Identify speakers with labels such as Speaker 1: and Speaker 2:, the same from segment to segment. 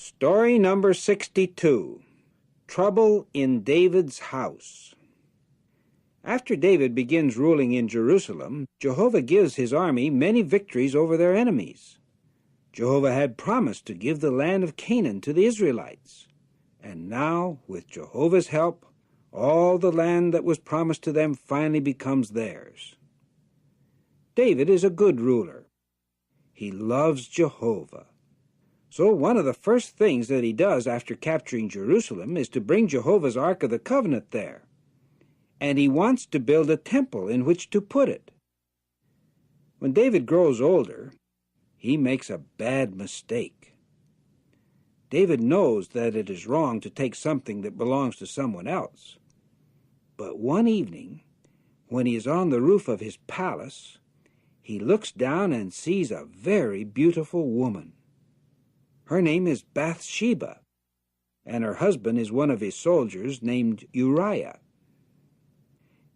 Speaker 1: Story number 62, Trouble in David's House. After David begins ruling in Jerusalem, Jehovah gives his army many victories over their enemies. Jehovah had promised to give the land of Canaan to the Israelites, and now, with Jehovah's help, all the land that was promised to them finally becomes theirs. David is a good ruler. He loves Jehovah. So one of the first things that he does after capturing Jerusalem is to bring Jehovah's Ark of the Covenant there. And he wants to build a temple in which to put it. When David grows older, he makes a bad mistake. David knows that it is wrong to take something that belongs to someone else. But one evening, when he is on the roof of his palace, he looks down and sees a very beautiful woman. Her name is Bathsheba, and her husband is one of his soldiers named Uriah.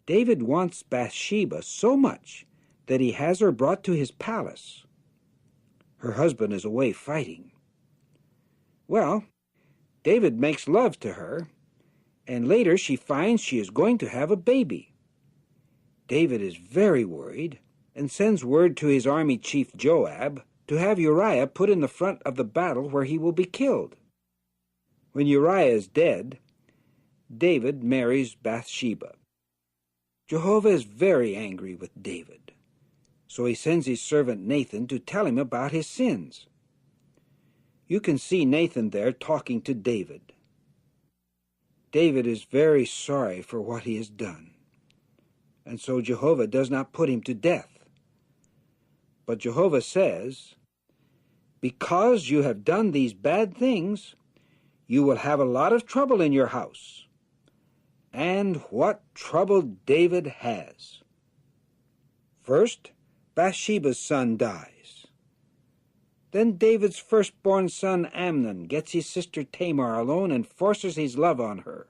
Speaker 1: David wants Bathsheba so much that he has her brought to his palace. Her husband is away fighting. Well, David makes love to her, and later she finds she is going to have a baby. David is very worried and sends word to his army chief Joab to have Uriah put in the front of the battle where he will be killed. When Uriah is dead, David marries Bathsheba. Jehovah is very angry with David, so he sends his servant Nathan to tell him about his sins. You can see Nathan there talking to David. David is very sorry for what he has done, and so Jehovah does not put him to death. But Jehovah says, "Because you have done these bad things, you will have a lot of trouble in your house." And what trouble David has! First, Bathsheba's son dies. Then David's firstborn son Amnon gets his sister Tamar alone and forces his love on her.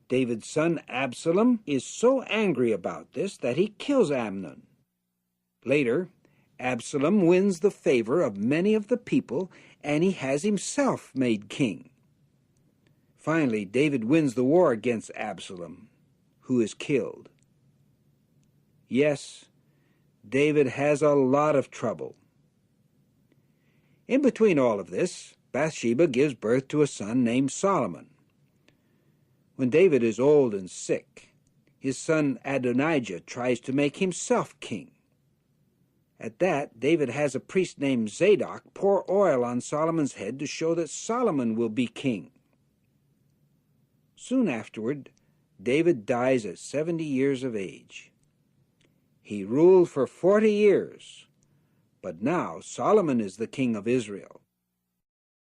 Speaker 1: David's son Absalom is so angry about this that he kills Amnon. Later, Absalom wins the favor of many of the people, and he has himself made king. Finally, David wins the war against Absalom, who is killed. Yes, David has a lot of trouble. In between all of this, Bathsheba gives birth to a son named Solomon. When David is old and sick, his son Adonijah tries to make himself king. At that, David has a priest named Zadok pour oil on Solomon's head to show that Solomon will be king. Soon afterward, David dies at 70 years of age. He ruled for 40 years, but now Solomon is the king of Israel.